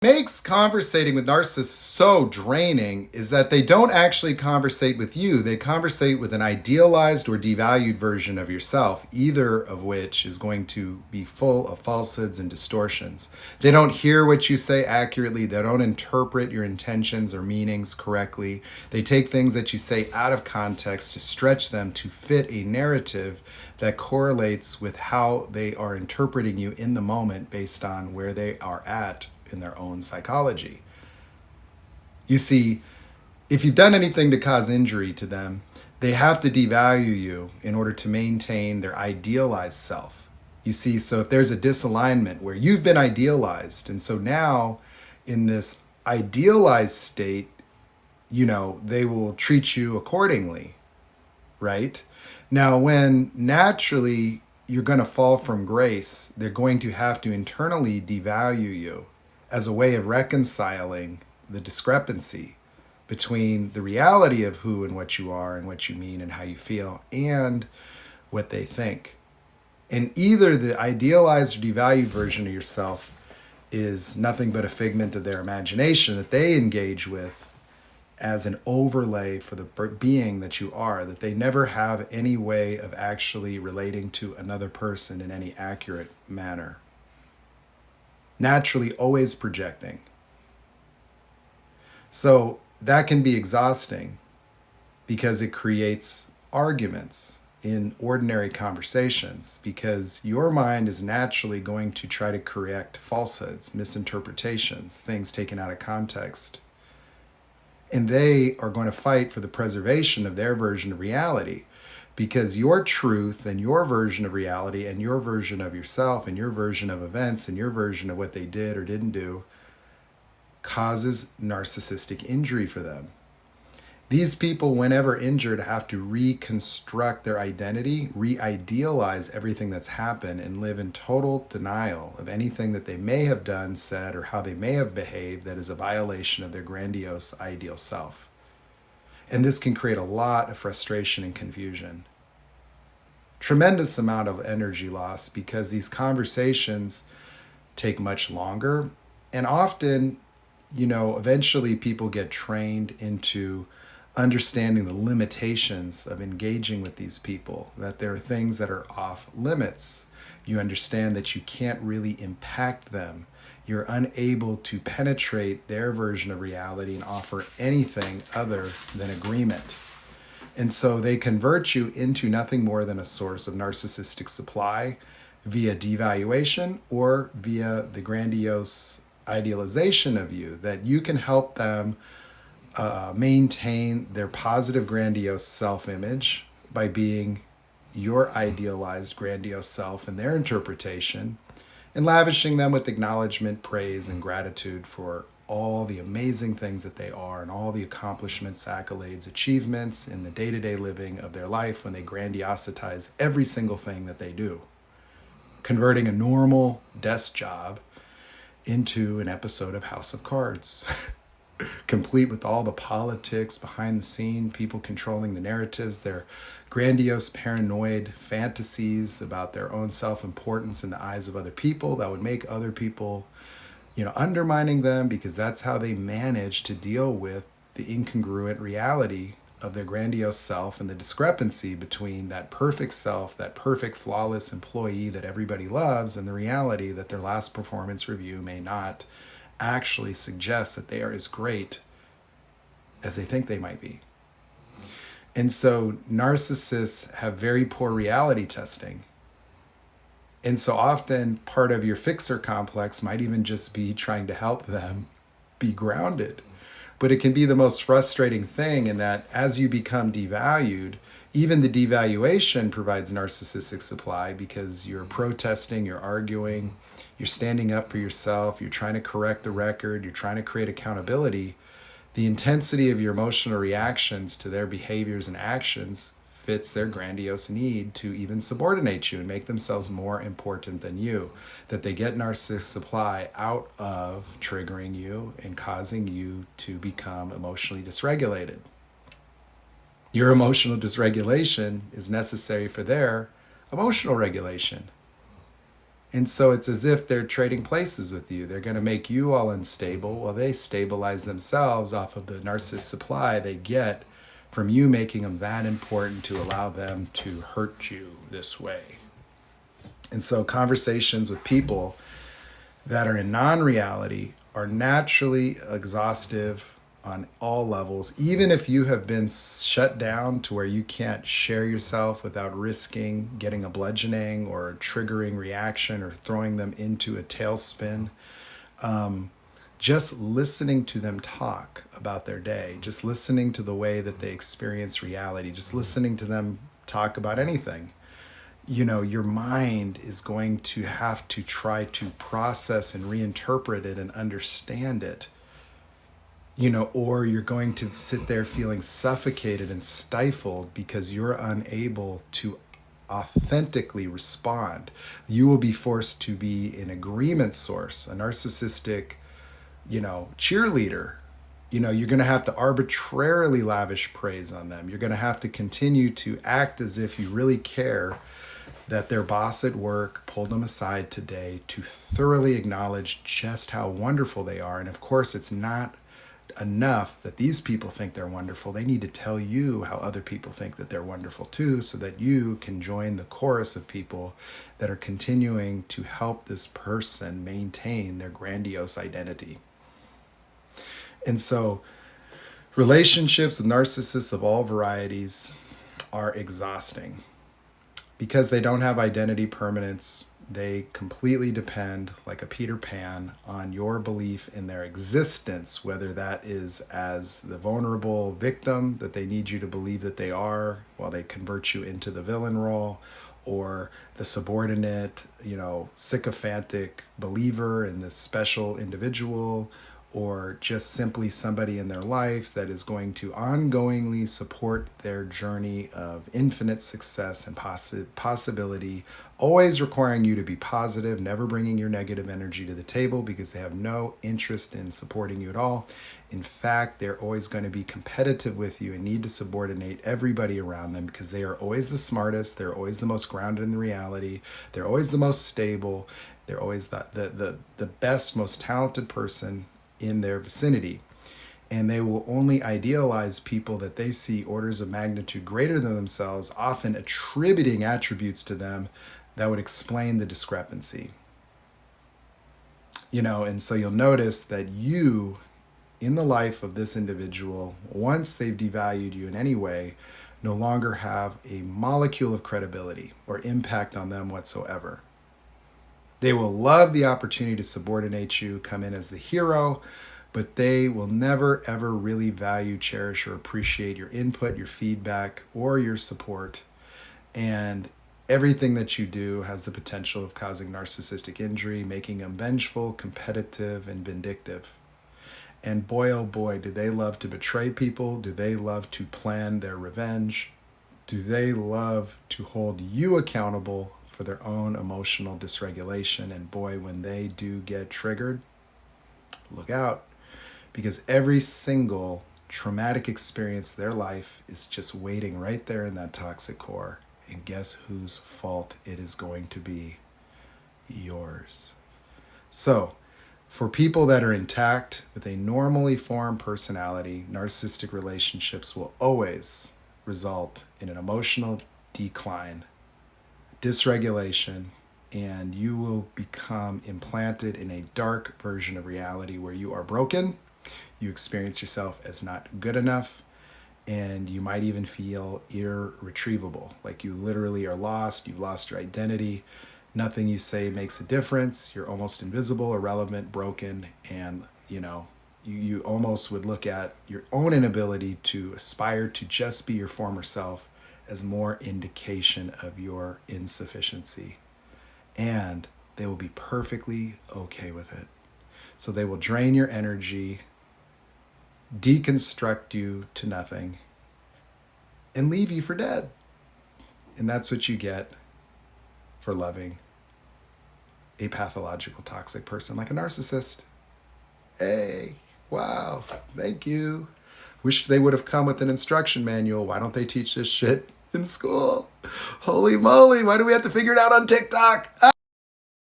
Makes conversating with narcissists so draining is that they don't actually conversate with you. They conversate with an idealized or devalued version of yourself, either of which is going to be full of falsehoods and distortions. They don't hear what you say accurately. They don't interpret your intentions or meanings correctly. They take things that you say out of context to stretch them to fit a narrative that correlates with how they are interpreting you in the moment based on where they are at in their own psychology. You see, if you've done anything to cause injury to them, they have to devalue you in order to maintain their idealized self. You see, so if there's a disalignment where you've been idealized, and so now in this idealized state, they will treat you accordingly, right? Now, when naturally you're going to fall from grace, they're going to have to internally devalue you as a way of reconciling the discrepancy between the reality of who and what you are and what you mean and how you feel and what they think. And either the idealized or devalued version of yourself is nothing but a figment of their imagination that they engage with as an overlay for the being that you are, that they never have any way of actually relating to another person in any accurate manner. Naturally always projecting. So that can be exhausting because it creates arguments in ordinary conversations, because your mind is naturally going to try to correct falsehoods, misinterpretations, things taken out of context. And they are going to fight for the preservation of their version of reality. Because your truth and your version of reality and your version of yourself and your version of events and your version of what they did or didn't do causes narcissistic injury for them. These people, whenever injured, have to reconstruct their identity, re-idealize everything that's happened, and live in total denial of anything that they may have done, said, or how they may have behaved that is a violation of their grandiose ideal self. And this can create a lot of frustration and confusion. Tremendous amount of energy loss, because these conversations take much longer. And often, eventually people get trained into understanding the limitations of engaging with these people, that there are things that are off limits. You understand that you can't really impact them. You're unable to penetrate their version of reality and offer anything other than agreement. And so they convert you into nothing more than a source of narcissistic supply via devaluation or via the grandiose idealization of you, that you can help them maintain their positive grandiose self-image by being your idealized grandiose self in their interpretation, and lavishing them with acknowledgement, praise, and gratitude for all the amazing things that they are and all the accomplishments, accolades, achievements in the day-to-day living of their life when they grandiositize every single thing that they do, converting a normal desk job into an episode of House of Cards, complete with all the politics behind the scene, people controlling the narratives, their grandiose paranoid fantasies about their own self-importance in the eyes of other people that would make other people, undermining them, because that's how they manage to deal with the incongruent reality of their grandiose self and the discrepancy between that perfect self, that perfect flawless employee that everybody loves, and the reality that their last performance review may not actually suggest that they are as great as they think they might be. And so narcissists have very poor reality testing. And so often part of your fixer complex might even just be trying to help them be grounded. But it can be the most frustrating thing in that as you become devalued, even the devaluation provides narcissistic supply, because you're protesting, you're arguing, you're standing up for yourself, you're trying to correct the record, you're trying to create accountability. The intensity of your emotional reactions to their behaviors and actions fits their grandiose need to even subordinate you and make themselves more important than you, that they get narcissistic supply out of triggering you and causing you to become emotionally dysregulated. Your emotional dysregulation is necessary for their emotional regulation. And so it's as if they're trading places with you. They're going to make you all unstable while they stabilize themselves off of the narcissist supply they get from you making them that important to allow them to hurt you this way. And so conversations with people that are in non-reality are naturally exhaustive on all levels. Even if you have been shut down to where you can't share yourself without risking getting a bludgeoning or a triggering reaction or throwing them into a tailspin, just listening to them talk about their day, just listening to the way that they experience reality, just listening to them talk about anything, your mind is going to have to try to process and reinterpret it and understand it, or you're going to sit there feeling suffocated and stifled because you're unable to authentically respond. You will be forced to be an agreement source, a narcissistic, cheerleader. You're going to have to arbitrarily lavish praise on them. You're going to have to continue to act as if you really care that their boss at work pulled them aside today to thoroughly acknowledge just how wonderful they are. And of course, it's not enough that these people think they're wonderful. They need to tell you how other people think that they're wonderful too, so that you can join the chorus of people that are continuing to help this person maintain their grandiose identity. And so relationships with narcissists of all varieties are exhausting because they don't have identity permanence. They completely depend, like a Peter Pan, on your belief in their existence, whether that is as the vulnerable victim that they need you to believe that they are while they convert you into the villain role, or the subordinate, sycophantic believer in this special individual, or just simply somebody in their life that is going to ongoingly support their journey of infinite success and possibility, always requiring you to be positive, never bringing your negative energy to the table because they have no interest in supporting you at all. In fact, they're always going to be competitive with you and need to subordinate everybody around them because they are always the smartest, they're always the most grounded in the reality, they're always the most stable, they're always the best, most talented person in their vicinity. And they will only idealize people that they see orders of magnitude greater than themselves, often attributing attributes to them that would explain the discrepancy. And so you'll notice that you, in the life of this individual, once they've devalued you in any way, no longer have a molecule of credibility or impact on them whatsoever. They will love the opportunity to subordinate you, come in as the hero, but they will never, ever really value, cherish, or appreciate your input, your feedback, or your support. And everything that you do has the potential of causing narcissistic injury, making them vengeful, competitive, and vindictive. And boy, oh boy, do they love to betray people? Do they love to plan their revenge? Do they love to hold you accountable for their own emotional dysregulation? And boy, when they do get triggered, look out, because every single traumatic experience of their life is just waiting right there in that toxic core. And guess whose fault it is going to be? Yours. So, for people that are intact with a normally formed personality, narcissistic relationships will always result in an emotional decline, dysregulation, and you will become implanted in a dark version of reality where you are broken, you experience yourself as not good enough, and you might even feel irretrievable, like you literally are lost, you've lost your identity, nothing you say makes a difference, you're almost invisible, irrelevant, broken, and you almost would look at your own inability to aspire to just be your former self as more indication of your insufficiency. And they will be perfectly okay with it. So they will drain your energy, deconstruct you to nothing, and leave you for dead. And that's what you get for loving a pathological, toxic person like a narcissist. Hey, wow, thank you. Wish they would have come with an instruction manual. Why don't they teach this shit in school? Holy moly, why do we have to figure it out on TikTok?